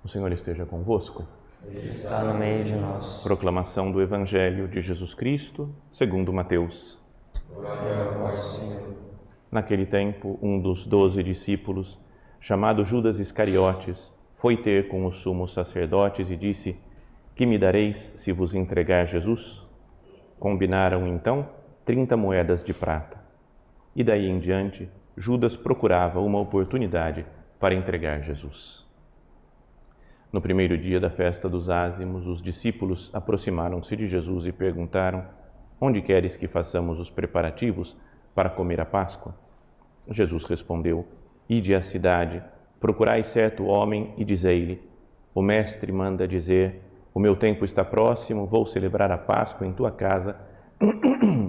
O Senhor esteja convosco. Ele está no meio de nós. Proclamação do Evangelho de Jesus Cristo, segundo Mateus. Glória a vós, Senhor. Naquele tempo, um dos 12 discípulos, chamado Judas Iscariotes, foi ter com os sumos sacerdotes e disse: Que me dareis se vos entregar Jesus? Combinaram então 30 moedas de prata. E daí em diante, Judas procurava uma oportunidade para entregar Jesus. No primeiro dia da festa dos ázimos, os discípulos aproximaram-se de Jesus e perguntaram: Onde queres que façamos os preparativos para comer a Páscoa? Jesus respondeu: Ide à cidade, procurai certo homem e dizei-lhe: O mestre manda dizer: O meu tempo está próximo, vou celebrar a Páscoa em tua casa,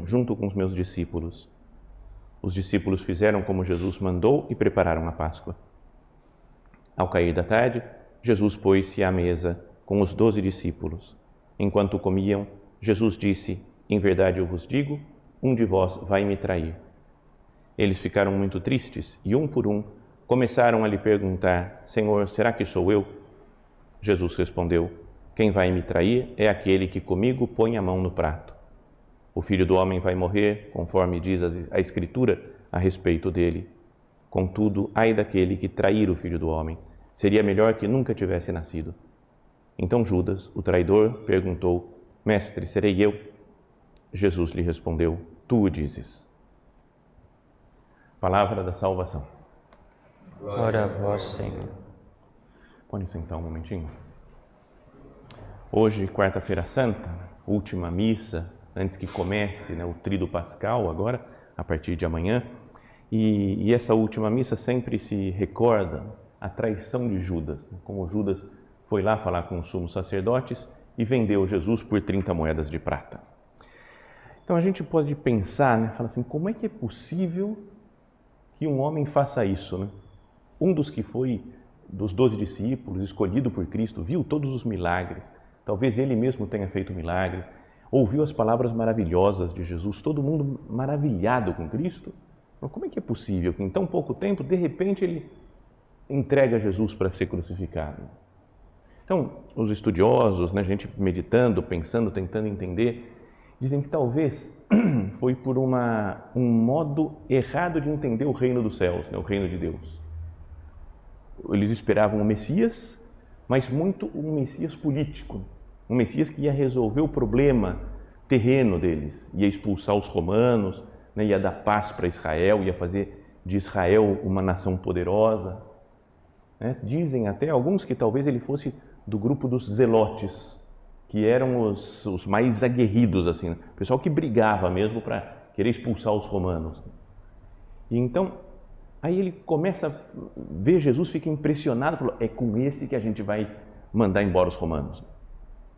junto com os meus discípulos. Os discípulos fizeram como Jesus mandou e prepararam a Páscoa. Ao cair da tarde, Jesus pôs-se à mesa com os 12 discípulos. Enquanto comiam, Jesus disse: Em verdade eu vos digo, um de vós vai me trair. Eles ficaram muito tristes e, um por um, começaram a lhe perguntar: Senhor, será que sou eu? Jesus respondeu: Quem vai me trair é aquele que comigo põe a mão no prato. O Filho do Homem vai morrer, conforme diz a Escritura a respeito dele. Contudo, ai daquele que trair o Filho do Homem. Seria melhor que nunca tivesse nascido. Então Judas, o traidor, perguntou: Mestre, serei eu? Jesus lhe respondeu: Tu o dizes. Palavra da salvação. Glória a vós, Senhor. Podem sentar um momentinho. Hoje, quarta-feira santa, última missa, antes que comece o Tríduo Pascal, agora, a partir de amanhã. E essa última missa sempre se recorda a traição de Judas, como Judas foi lá falar com os sumos sacerdotes e vendeu Jesus por 30 moedas de prata. Então a gente pode pensar, falar assim, como é que é possível que um homem faça isso? Um dos que foi dos 12 discípulos, escolhido por Cristo, viu todos os milagres, talvez ele mesmo tenha feito milagres, ouviu as palavras maravilhosas de Jesus, todo mundo maravilhado com Cristo. Como é que é possível que em tão pouco tempo, de repente, ele entrega Jesus para ser crucificado? Então, os estudiosos, gente meditando, pensando, tentando entender, dizem que talvez foi por um modo errado de entender o reino dos céus, o reino de Deus. Eles esperavam um Messias, mas muito um Messias político, um Messias que ia resolver o problema terreno deles, ia expulsar os romanos, ia dar paz para Israel, ia fazer de Israel uma nação poderosa. Dizem até alguns que talvez ele fosse do grupo dos zelotes, que eram os mais aguerridos, assim, o pessoal que brigava mesmo para querer expulsar os romanos. E então, aí ele começa a ver Jesus, fica impressionado, falou: é com esse que a gente vai mandar embora os romanos.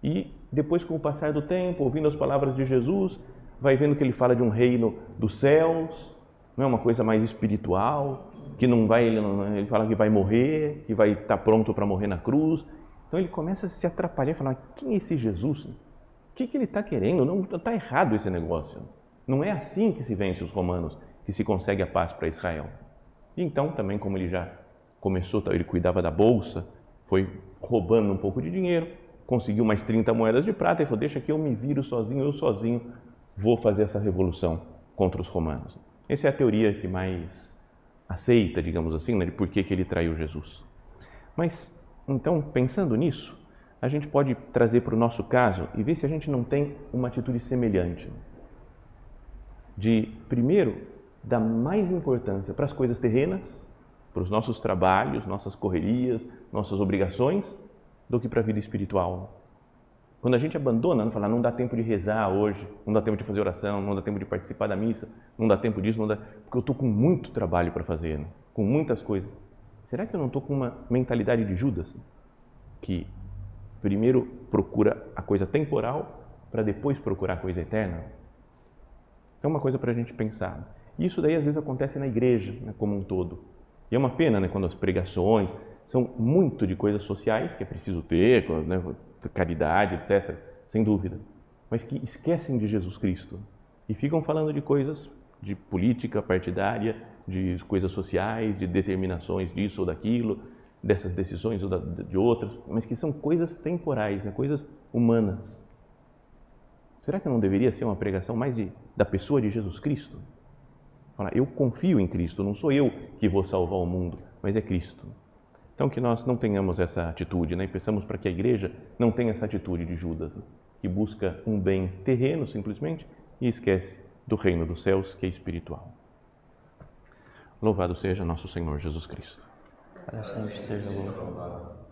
E depois, com o passar do tempo, ouvindo as palavras de Jesus, vai vendo que ele fala de um reino dos céus, não é uma coisa mais espiritual, que ele fala que vai morrer, que vai estar pronto para morrer na cruz. Então ele começa a se atrapalhar e falar: quem é esse Jesus? O que ele está querendo? Não está errado esse negócio. Não é assim que se vence os romanos, que se consegue a paz para Israel. E então, também como ele já começou, ele cuidava da bolsa, foi roubando um pouco de dinheiro, conseguiu mais 30 moedas de prata e falou: deixa que eu me viro sozinho, eu sozinho vou fazer essa revolução contra os romanos. Essa é a teoria que mais aceita, digamos assim, de por que ele traiu Jesus. Mas, então, pensando nisso, a gente pode trazer para o nosso caso e ver se a gente não tem uma atitude semelhante. De, primeiro, dar mais importância para as coisas terrenas, para os nossos trabalhos, nossas correrias, nossas obrigações, do que para a vida espiritual. Quando a gente abandona, não dá tempo de rezar hoje, não dá tempo de fazer oração, não dá tempo de participar da missa, não dá tempo disso, porque eu estou com muito trabalho para fazer, com muitas coisas. Será que eu não estou com uma mentalidade de Judas? Que primeiro procura a coisa temporal para depois procurar a coisa eterna? É uma coisa para a gente pensar. E isso daí às vezes acontece na igreja, como um todo. E é uma pena, quando as pregações são muito de coisas sociais, que é preciso ter, caridade, etc., sem dúvida, mas que esquecem de Jesus Cristo e ficam falando de coisas de política partidária, de coisas sociais, de determinações disso ou daquilo, dessas decisões ou de outras, mas que são coisas temporais, né? Coisas humanas. Será que não deveria ser uma pregação mais da pessoa de Jesus Cristo? Falar, eu confio em Cristo, não sou eu que vou salvar o mundo, mas é Cristo. Então que nós não tenhamos essa atitude, né? E pensamos para que a igreja não tenha essa atitude de Judas, né? Que busca um bem terreno simplesmente e esquece do reino dos céus, que é espiritual. Louvado seja nosso Senhor Jesus Cristo. Para sempre seja louvado.